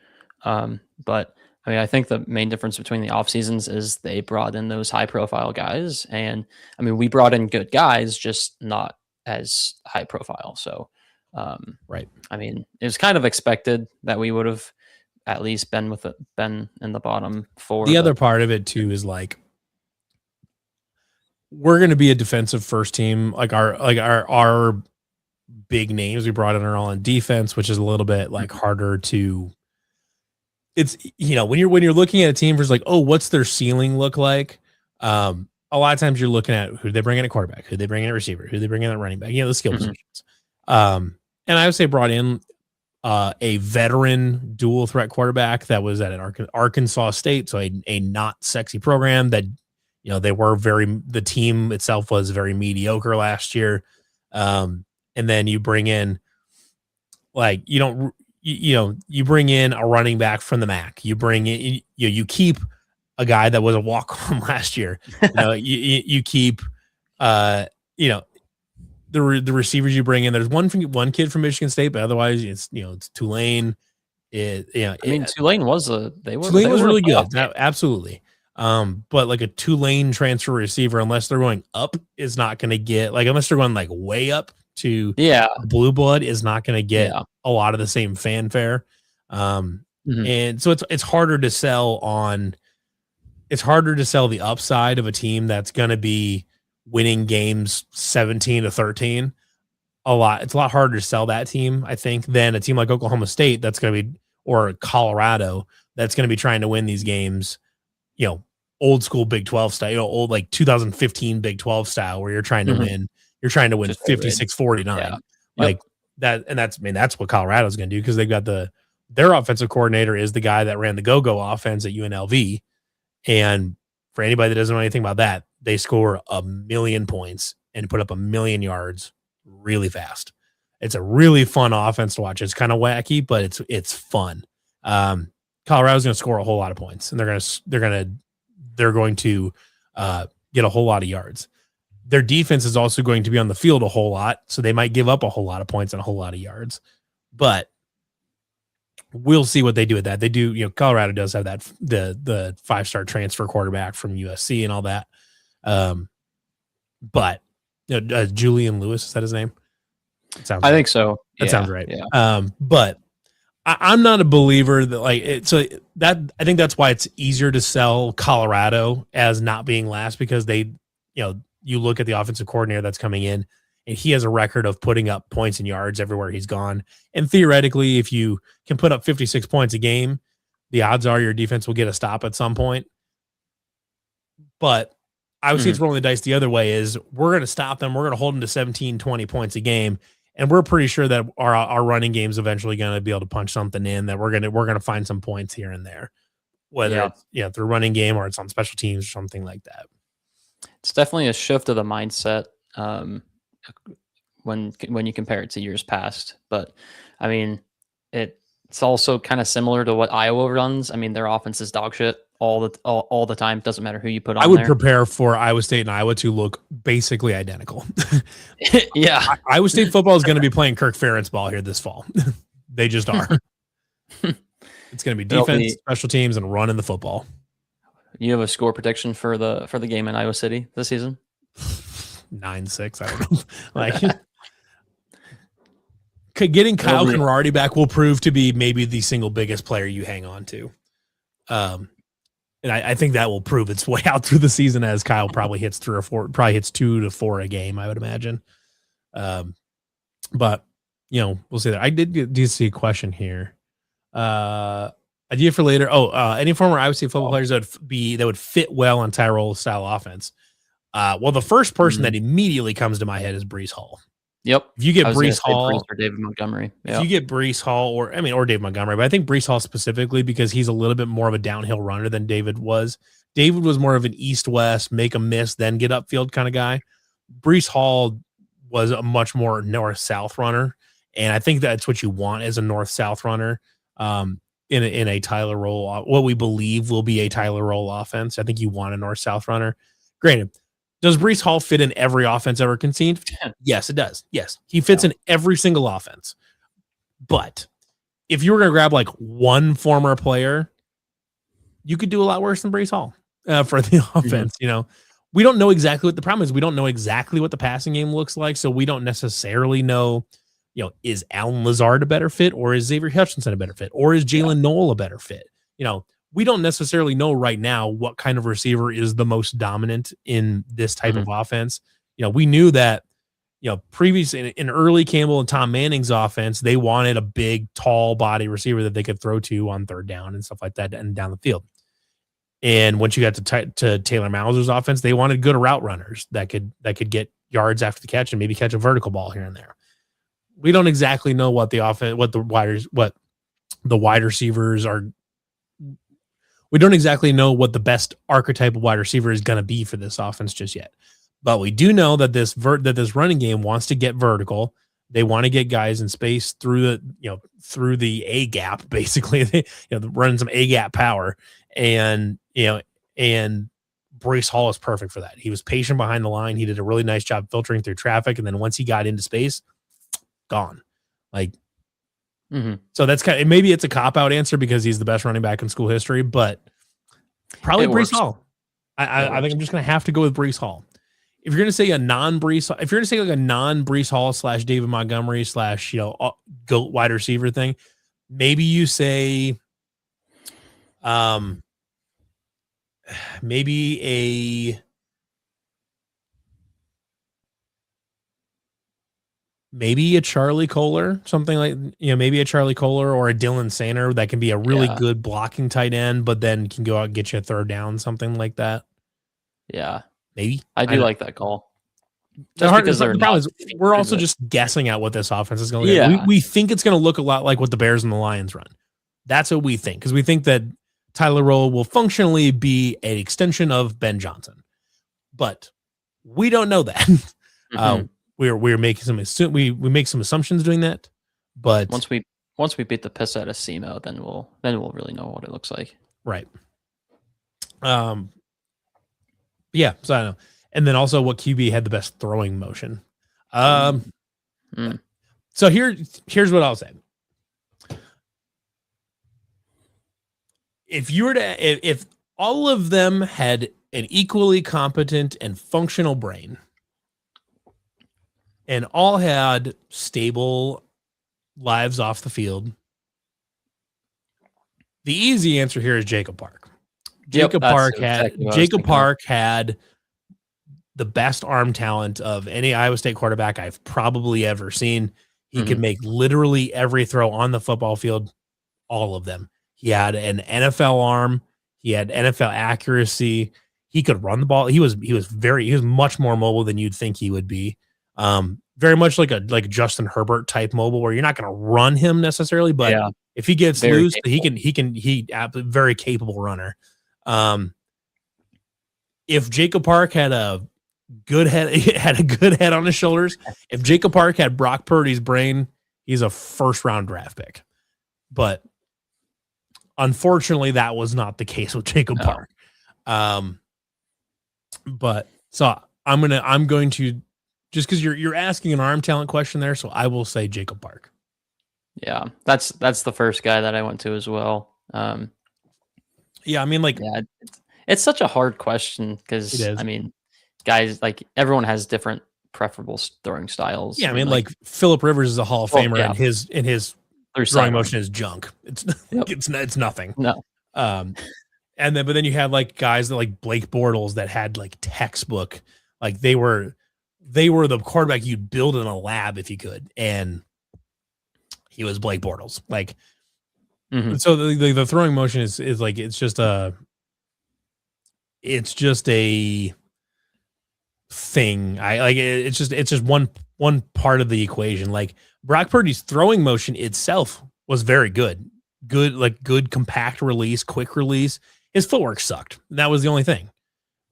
But I mean, I think the main difference between the off seasons is they brought in those high profile guys, and I mean, we brought in good guys, just not as high profile. So, right. I mean, it was kind of expected that we would have at least been in the bottom four. The other part of it too is like, we're going to be a defensive first team. Like our big names we brought in are all on defense, which is a little bit like harder to. It's, you know, when you're looking at a team versus like, oh, what's their ceiling look like? A lot of times you're looking at who they bring in a quarterback, who they bring in a receiver, who they bring in a running back, you know, the skill positions. And I would say brought in a veteran dual threat quarterback that was at an Arkansas State. So a not sexy program that, you know, the team itself was very mediocre last year. And then you bring in like, you bring in a running back from the MAC, you keep a guy that was a walk-on last year. You know, you keep, the receivers you bring in. There's one kid from Michigan State, but otherwise it's Tulane. Tulane was really good. Absolutely. But like a Tulane transfer receiver, unless they're going up, is not going to get unless they're going like way up to blue blood, is not going to get a lot of the same fanfare. And so it's harder to sell on. It's harder to sell the upside of a team that's going to be winning games 17-13. It's a lot harder to sell that team, I think, than a team like Oklahoma State that's going to be, or Colorado that's going to be trying to win these games, old school Big 12 style, old like 2015 Big 12 style, where you're trying to win. You're trying to win 56-49. Like that, and that's what Colorado's going to do, because they've got their offensive coordinator is the guy that ran the go-go offense at UNLV. And for anybody that doesn't know anything about that, they score 1,000,000 points and put up 1,000,000 yards really fast. It's a really fun offense to watch. It's kind of wacky, but it's fun. Colorado's going to score a whole lot of points, and they're going to get a whole lot of yards. Their defense is also going to be on the field a whole lot, so they might give up a whole lot of points and a whole lot of yards. But we'll see what they do with that. They do, Colorado does have that the 5-star transfer quarterback from USC and all that. But Julian Lewis, is that his name? I think so. That sounds right. Yeah. But I'm not a believer that I think that's why it's easier to sell Colorado as not being last, because they, you look at the offensive coordinator that's coming in, and he has a record of putting up points and yards everywhere he's gone. And theoretically, if you can put up 56 points a game, the odds are your defense will get a stop at some point. But Iowa State's rolling the dice the other way is we're going to stop them. We're going to hold them to 17, 20 points a game. And we're pretty sure that our running game's eventually going to be able to punch something in, that we're going to find some points here and there, whether it's through running game or it's on special teams or something like that. It's definitely a shift of the mindset when you compare it to years past. But I mean, it's also kind of similar to what Iowa runs. I mean, their offense is dog shit all the time. Doesn't matter who you put on. I would prepare for Iowa State and Iowa to look basically identical. Yeah, Iowa State football is going to be playing Kirk Ferentz ball here this fall. They just are. It's going to be defense, special teams, and running the football. You have a score prediction for the game in Iowa City this season? 9-6. I don't know. Like, getting Kyle Conradi back will prove to be maybe the single biggest player you hang on to. And I think that will prove its way out through the season, as Kyle probably hits 3 or 4, probably hits 2 to 4 a game, I would imagine. But we'll see that. I did see a question here. Idea for later. Any former Iowa State football players that would fit well on Tyrol style offense. Well, the first person that immediately comes to my head is Breece Hall. Yep. If you get Breece Hall or David Montgomery, if you get Breece Hall or David Montgomery, but I think Breece Hall specifically because he's a little bit more of a downhill runner than David was. David was more of an east-west, make a miss, then get upfield kind of guy. Breece Hall was a much more north-south runner, and I think that's what you want as a north-south runner in a Tyler Roll, what we believe will be a Tyler Roll offense. I think you want a north-south runner. Granted, does Breece Hall fit in every offense ever conceived? Yes, it does. Yes, he fits in every single offense. But if you were going to grab like one former player, you could do a lot worse than Breece Hall for the offense. We don't know exactly what the problem is. We don't know exactly what the passing game looks like, so we don't necessarily know. Is Alan Lazard a better fit, or is Xavier Hutchinson a better fit, or is Jalen Noel a better fit? We don't necessarily know right now what kind of receiver is the most dominant in this type of offense. We knew that, previous in early Campbell and Tom Manning's offense, they wanted a big, tall body receiver that they could throw to on third down and stuff like that and down the field. And once you got to Taylor Mauser's offense, they wanted good route runners that could get yards after the catch and maybe catch a vertical ball here and there. We don't exactly know what the offense, what the wide receivers are. We don't exactly know what the best archetype of wide receiver is going to be for this offense just yet. But we do know that this running game wants to get vertical. They want to get guys in space through the A gap, basically. They running some A gap power, and Breece Hall is perfect for that. He was patient behind the line. He did a really nice job filtering through traffic, and then once he got into space, gone. So that's maybe it's a cop-out answer because he's the best running back in school history, but probably Breece Hall. I think I'm just going to have to go with Breece Hall. If you're going to say a non-Breece Hall / David Montgomery / GOAT wide receiver thing, maybe you say maybe a Charlie Kohler, something like, maybe a Charlie Kohler or a Dylan Sainer that can be a really good blocking tight end, but then can go out and get you a third down, something like that. Yeah. Maybe. I do like that call. The problem is we're also just guessing at what this offense is going to look like. We think it's going to look a lot like what the Bears and the Lions run. That's what we think, because we think that Tyler Roll will functionally be an extension of Ben Johnson. But we don't know that. We're making we make some assumptions doing that, but once we beat the piss out of SEMO, then we'll really know what it looks like. Right. Yeah. So I don't know. And then also what QB had the best throwing motion. So here's what I'll say. If all of them had an equally competent and functional brain, and all had stable lives off the field, the easy answer here is Jacob Park. Jacob Park had the best arm talent of any Iowa State quarterback I've probably ever seen. He could make literally every throw on the football field, all of them. He had an NFL arm. He had NFL accuracy. He could run the ball. He was much more mobile than you'd think he would be. Very much like a Justin Herbert type mobile, where you're not going to run him necessarily, but if he gets Very loose, capable. very capable runner. If Jacob Park had a good head on his shoulders, if Jacob Park had Brock Purdy's brain, he's a first round draft pick. But unfortunately, that was not the case with Jacob Park. But so I'm going to just because you're asking an arm talent question there, so I will say Jacob Park. Yeah, that's the first guy that I went to as well. Yeah, I mean, like, it's such a hard question because I mean, guys, like everyone has different preferable throwing styles. Yeah, I mean, like Phillip Rivers is a Hall of Famer, and his throwing motion is junk. It's nothing. No. But then you have like guys that like Blake Bortles that had like textbook, like they were the quarterback you'd build in a lab if you could, and he was Blake Bortles. Like, so the throwing motion is like it's just a thing. It's just one part of the equation. Like Brock Purdy's throwing motion itself was very good, good compact release, quick release. His footwork sucked. That was the only thing.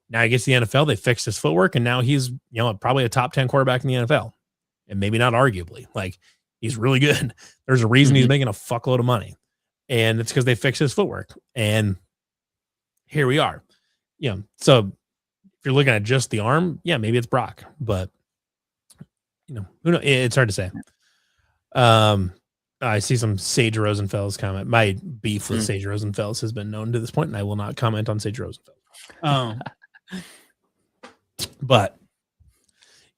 Now he gets the NFL, they fixed his footwork, and now he's probably a top 10 quarterback in the NFL, and maybe not arguably. Like, he's really good. There's a reason he's making a fuckload of money, and it's because they fixed his footwork. And here we are. So if you're looking at just the arm, maybe it's Brock, but who knows? It's hard to say. I see some Sage Rosenfels comment. My beef with Sage Rosenfels has been known to this point, and I will not comment on Sage Rosenfels. But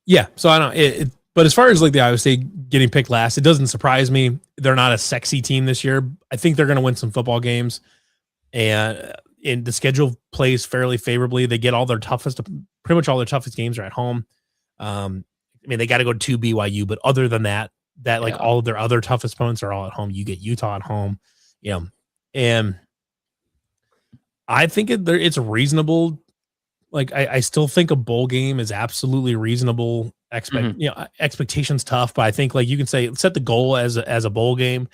yeah, so I don't. But as far as like the Iowa State getting picked last, it doesn't surprise me. They're not a sexy team this year. I think they're going to win some football games, and the schedule plays fairly favorably. They get pretty much all their toughest games are at home. I mean, they got to go to BYU, but other than that, all of their other toughest opponents are all at home. You get Utah at home, and I think it's reasonable. Like I still think a bowl game is absolutely reasonable. Expectations tough, but I think like you can set the goal as a bowl game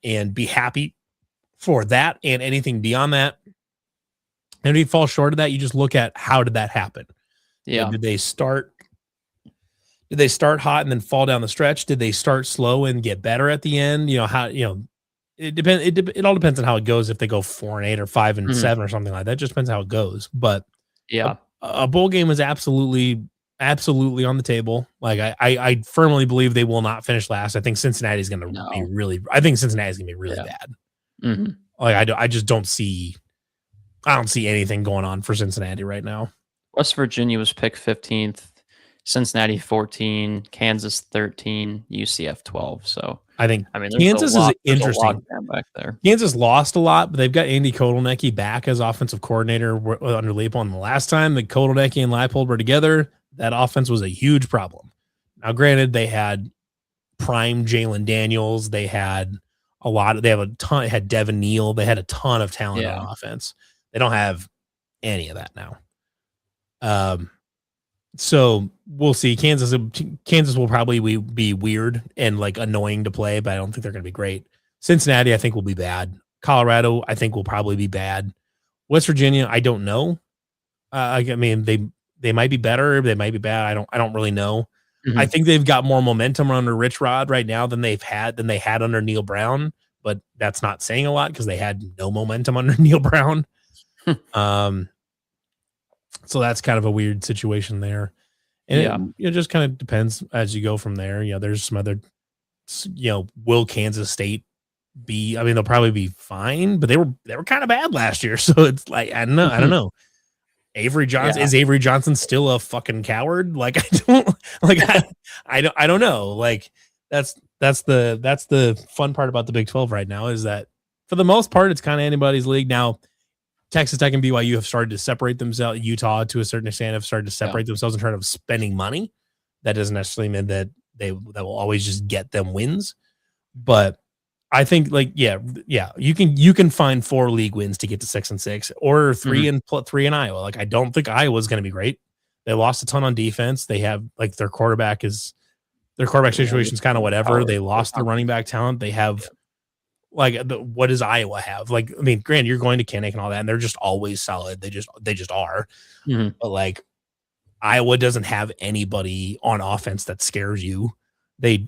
and be happy for that, and anything beyond that. And if you fall short of that, you just look at how did that happen? Yeah. Did they start hot and then fall down the stretch? Did they start slow and get better at the end? It depends. It all depends on how it goes. If they go 4-8 or 5-7 or something like that, just depends how it goes. But a bowl game is absolutely on the table. Like I firmly believe they will not finish last. I think Cincinnati's going to be really. I think Cincinnati's going to be really bad. Like I just don't see. I don't see anything going on for Cincinnati right now. West Virginia was picked 15th, Cincinnati 14, Kansas 13, UCF 12. So I mean, Kansas is interesting. Back there. Kansas lost a lot, but they've got Andy Kotelnicki back as offensive coordinator under Leipold. And the last time that Kotelnicki and Leipold were together, that offense was a huge problem. Now, granted, they had prime Jalen Daniels. They had They had Devin Neal. They had a ton of talent on offense. They don't have any of that now. So we'll see. Kansas will probably be weird and like annoying to play, but I don't think they're going to be great. Cincinnati, I think, will be bad. Colorado, I think, will probably be bad. West Virginia, I don't know. I mean, they might be better. They might be bad. I don't really know. I think they've got more momentum under Rich Rod right now than they had under Neil Brown, but that's not saying a lot because they had no momentum under Neil Brown. So that's kind of a weird situation there. And it just kind of depends as you go from there. There's some other, will Kansas State be, I mean, they'll probably be fine, but they were kind of bad last year. So it's like, I don't know. Avery Johnson, is Avery Johnson still a fucking coward? Like, I don't know. Like that's the fun part about the Big 12 right now is that for the most part, it's kind of anybody's league. Now, Texas Tech and BYU have started to separate themselves. Utah, to a certain extent, have started to separate themselves in terms of spending money. That doesn't necessarily mean that that will always just get them wins. But I think you can find 4 league wins to get to 6-6 or 3 and 3 in Iowa. Like I don't think Iowa's going to be great. They lost a ton on defense. They have like their quarterback situation is kind of whatever. They lost their running back talent. They have what does Iowa have? Like, I mean, granted, you're going to Kinnick and all that, and they're just always solid. They just are. But like Iowa doesn't have anybody on offense that scares you. They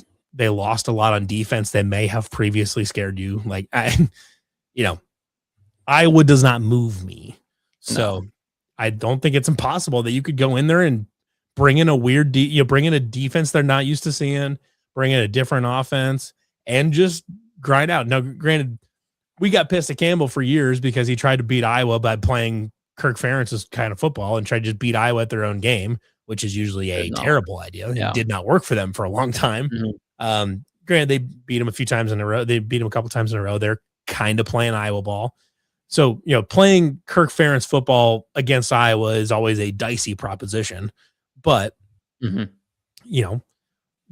lost a lot on defense that may have previously scared you. Like Iowa does not move me. So I don't think it's impossible that you could go in there and bring in a bring in a defense they're not used to seeing, bring in a different offense, and just grind out. Now, granted, we got pissed at Campbell for years because he tried to beat Iowa by playing Kirk Ferentz's kind of football and tried to just beat Iowa at their own game, which is usually a terrible idea. It did not work for them for a long time. Granted, they beat him a few times in a row. They beat him a couple times in a row. They're kind of playing Iowa ball. So, playing Kirk Ferentz football against Iowa is always a dicey proposition. But,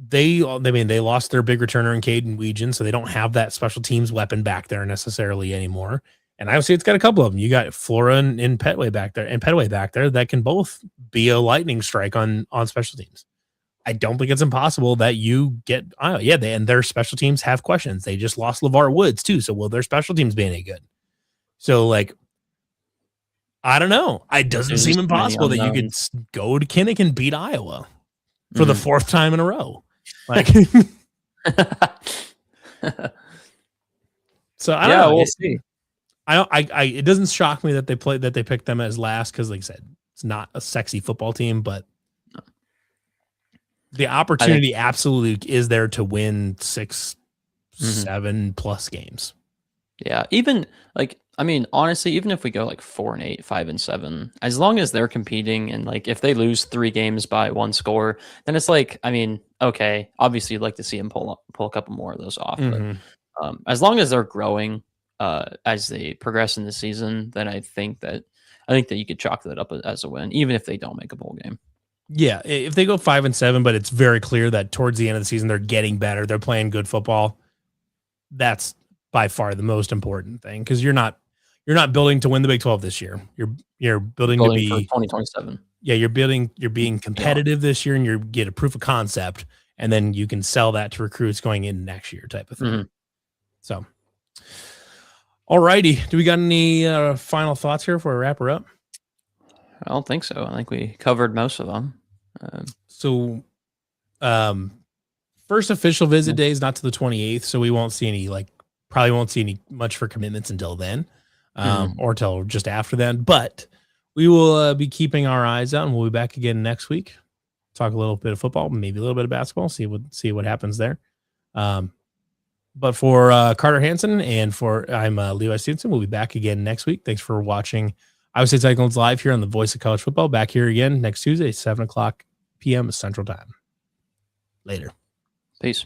they lost their big returner in Caden Weegan, so they don't have that special teams weapon back there necessarily anymore. And I would say it's got a couple of them. You got Flora and Petway back there, that can both be a lightning strike on special teams. I don't think it's impossible that you get Iowa. Yeah, and their special teams have questions. They just lost LeVar Woods too. So will their special teams be any good? So like, I don't know. It doesn't seem impossible that you could go to Kinnick and beat Iowa for the 4th time in a row. Like, so I don't know. We'll see. It doesn't shock me that they picked them as last because, like I said, it's not a sexy football team, but the opportunity absolutely is there to win 6, 7 plus games. Yeah, even honestly, even if we go like 4-8, 5-7, as long as they're competing and like if they lose 3 games by 1 score, then it's like, okay, obviously you'd like to see them pull a couple more of those off. But as long as they're growing as they progress in the season, then I think that you could chalk that up as a win, even if they don't make a bowl game. Yeah, if they go 5-7, but it's very clear that towards the end of the season they're getting better, they're playing good football. That's by far the most important thing because you're not building to win the Big 12 this year. You're building to be for 2027. Yeah, you're being competitive this year, and you get a proof of concept, and then you can sell that to recruits going in next year, type of thing. So, all righty, do we got any final thoughts here before we wrap her up? I don't think so. I think we covered most of them. First official visit day is not to the 28th, so we won't see any probably won't see any much for commitments until then, or till just after then. But we will be keeping our eyes out, and we'll be back again next week. Talk a little bit of football, maybe a little bit of basketball. See what happens there. But for Carter Hansen and I'm Levi Stevenson. We'll be back again next week. Thanks for watching Iowa State Cyclones live here on the Voice of College Football. Back here again next Tuesday, 7:00 p.m. Central Time. Later. Peace.